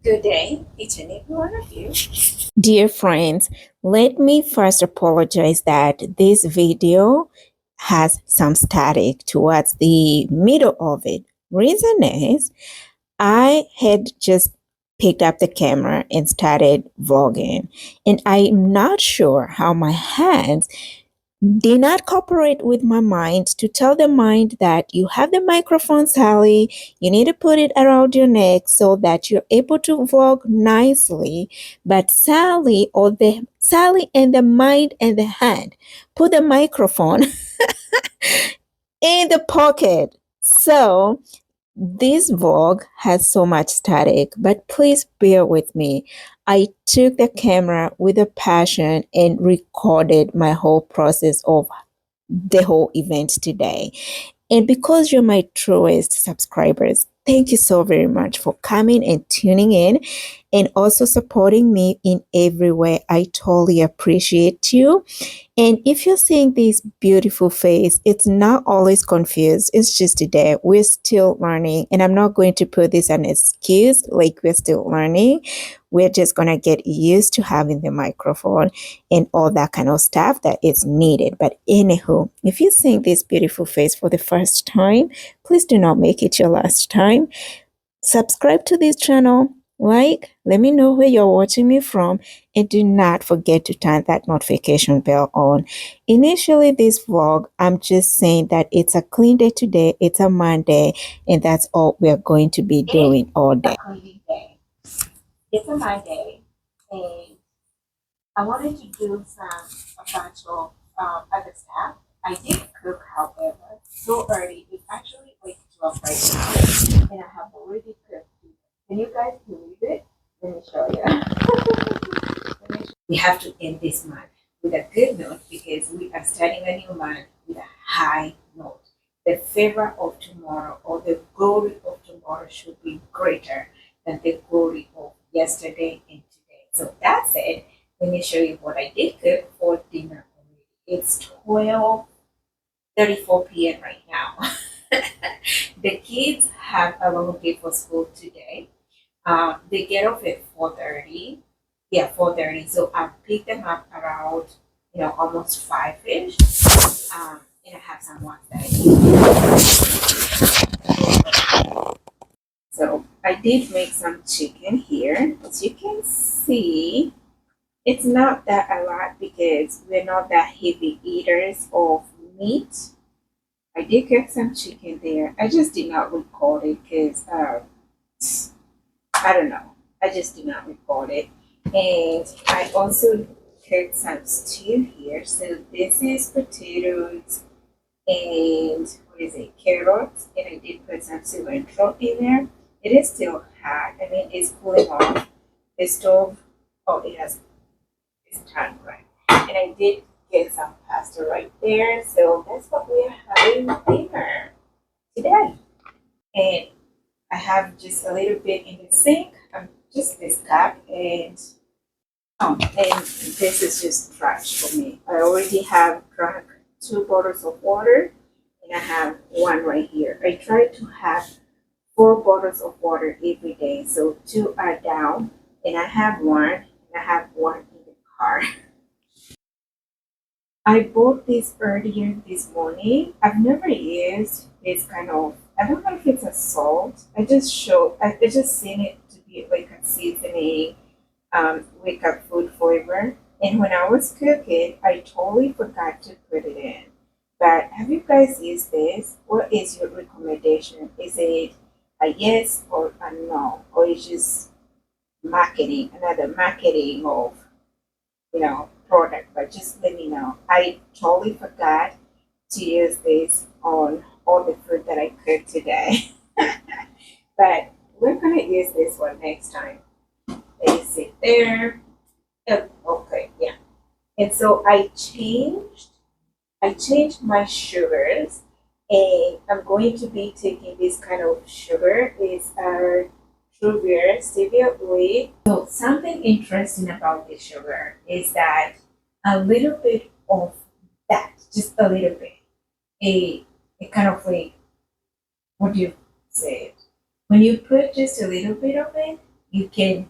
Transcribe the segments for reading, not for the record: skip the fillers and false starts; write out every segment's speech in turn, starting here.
Good day, each and every one of you. Dear friends, let me first apologize that this video has some static towards the middle of it. Reason is I had just picked up the camera and started vlogging, and I'm not sure how my hands did not cooperate with my mind to tell the mind that you have the microphone, Sally. You need to put it around your neck so that you're able to vlog nicely. But Sally and the mind and the hand put the microphone in the pocket. So this vlog has so much static, but please bear with me. I took the camera with a passion and recorded my whole process of the whole event today. And because you're my truest subscribers, thank you so very much for coming and tuning in and also supporting me in every way. I totally appreciate you. And if you're seeing this beautiful face, it's not always confused. It's just today. We're still learning. And I'm not going to put this an excuse like we're still learning. We're just going to get used to having the microphone and all that kind of stuff that is needed. But anywho, if you're seeing this beautiful face for the first time, please do not make it your last time. Subscribe to this channel, let me know where you're watching me from, and do not forget to turn that notification bell on. Initially, this vlog, I'm just saying that it's a clean day today, it's a Monday, and that's all we're going to be doing all day. It's a Monday, and I wanted to do a bunch of other stuff. I did cook, however, so early. It's actually like 12 right now, and I have already cooked. Can you guys believe it? Let me show you. We have to end this month with a good note because we are starting a new month with a high note. The favor of tomorrow or the glory of tomorrow should be greater than the glory of yesterday and today. So that's it. Let me show you what I did cook for dinner already. It's 12:34 p.m. right now. The kids have a long day for school today. They get off at 4:30. Yeah, 4:30. So I pick them up around, almost 5-ish. And I have some ones that I eat. So I did make some chicken here. As you can see, it's not that a lot because we're not that heavy eaters of meat. I did cook some chicken there. I just did not record it because I don't know. I just did not record it. And I also cooked some stew here. So this is potatoes and what is it? Carrots. And I did put some cilantro in there. It is still hot. I mean, it's cooling off. The stove, it's turned right. And I did get some pasta right there. So that's what we are having dinner today. And I have just a little bit in the sink, just this cup, and this is just trash for me. I already have drunk 2 bottles of water, and I have one right here. I try to have 4 bottles of water every day, so 2 are down, and I have one, and I have one in the car. I bought this earlier this morning. I've never used this kind of, I don't know if it's a salt. I just seen it to be like a seasoning, with a food flavor. And when I was cooking, I totally forgot to put it in. But have you guys used this? What is your recommendation? Is it a yes or a no? Or is just another marketing of, product? But just let me know. I totally forgot to use this on all the food that I cooked today. But we're gonna use this one next time. Let me sit there. Oh, okay, yeah. And so I changed my sugars, and I'm going to be taking this kind of sugar. It's our sugar stevia oil. So something interesting about this sugar is that a little bit of that, just a little bit, a kind of like, what do you say it? When you put just a little bit of it, You can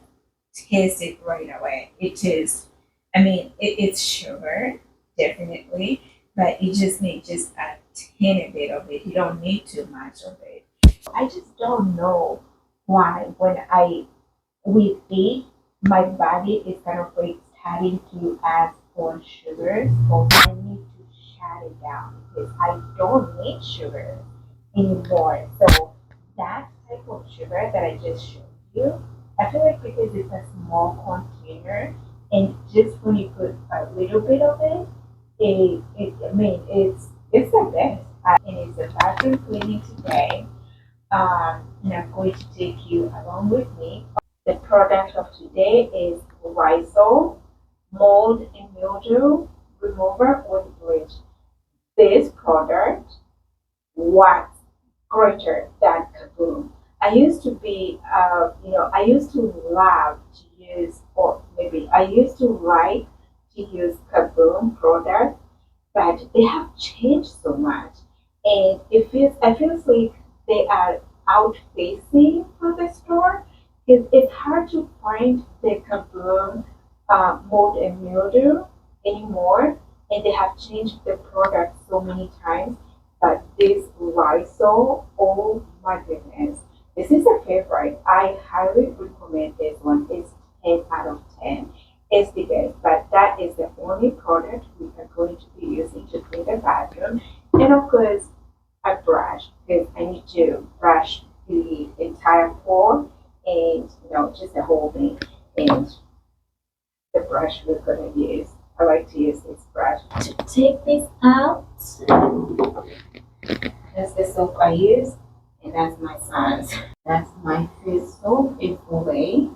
taste it right away. It is, I mean, it's sugar, definitely, but you just need just a teeny bit of it. You don't need too much of it. I just don't know why when I with age, my body is kind of like starting to ask for sugars, but I need to shut it down because I don't need sugar anymore. So that type of sugar that I just showed you, I feel like because it's a small container and just when you put a little bit of it, I mean, it's the best. And it's a bathroom cleaning today. And I'm going to take you along with me. The product of today is Lysol Mold and Mildew Remover with Bleach. This product was greater than Kaboom. I used to be, I used to love to use, or maybe I used to like to use Kaboom product, but they have changed so much, and I feels like they are outfacing for the store. It's hard to find the Kaboom mold and mildew anymore, and they have changed the product so many times. But this Lysol, oh my goodness, this is a favorite. I highly recommend this one. It's 10 out of 10. It's the best, but that is the only product we are going to be using to clean the bathroom. And of course, a brush because I need to brush the entire floor and just the whole thing. And the brush we're gonna use. I like to use this brush to take this out. That's the soap I use, and that's my son's. That's my first soap. It's Olay.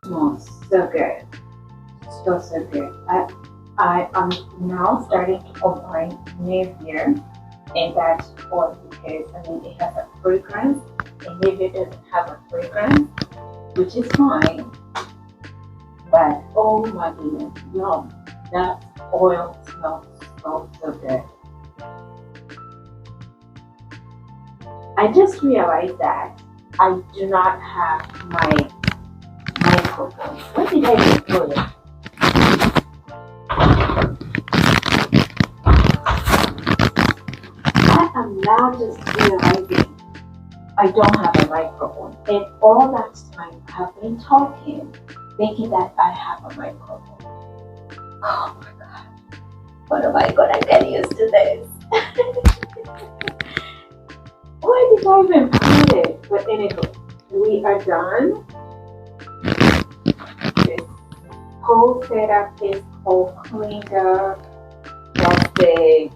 Smells so good. So good. I am now starting to combine Nivea and that oil because it has a fragrance and Nivea doesn't have a fragrance, which is fine. But oh my goodness, no, that oil smells so good. I just realized that I do not have my microphone. What did I do? I am now just realizing I don't have a microphone. And all that time I have been talking, thinking that I have a microphone. Oh my God. What am I gonna get used to this? Why did I even put it? But anyway, we are done. This whole setup is all cleaned up. That's the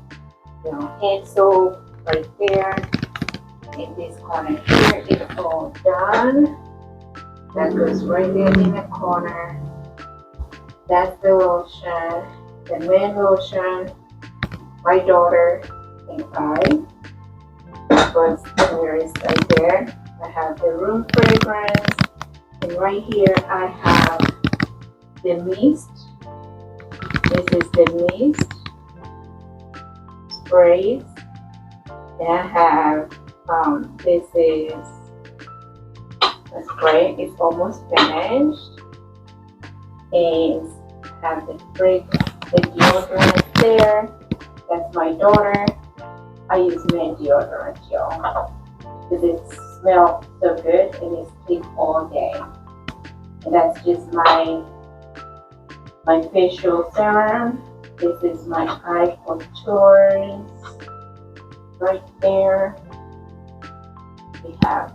hand soap right there. In this corner here, it's all done. That goes right there in the corner. That's the lotion, the men lotion, my daughter, and I. But there is right there. I have the room fragrance, and right here I have the mist. This is the mist sprays. And I have this is a spray. It's almost finished, and I have the deodorant there. That's my daughter. I use men deodorant, y'all, because it smells so good and it stays all day. And that's just my facial serum. This is my eye contours right there. We have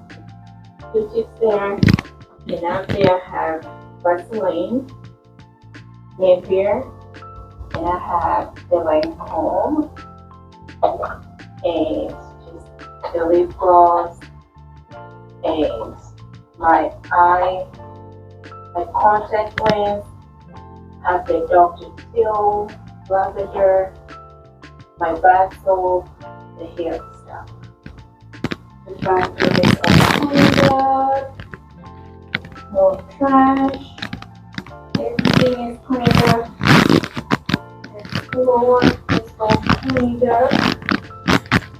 Q-tips there, and out there I have Vaseline, Nivea, and I have the Lancome, and just the lip gloss, and my contact lens, have the Dr. Teal lavender, my bath soap, the hair stuff. The bathroom is all cleaned up, no trash, everything is cleaned up, the floor is all cleaned up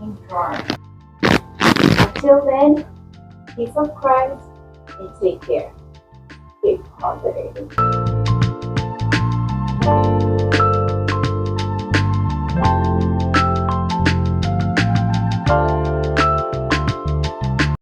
and dry. Until then, peace of Christ and take care. Keep positive.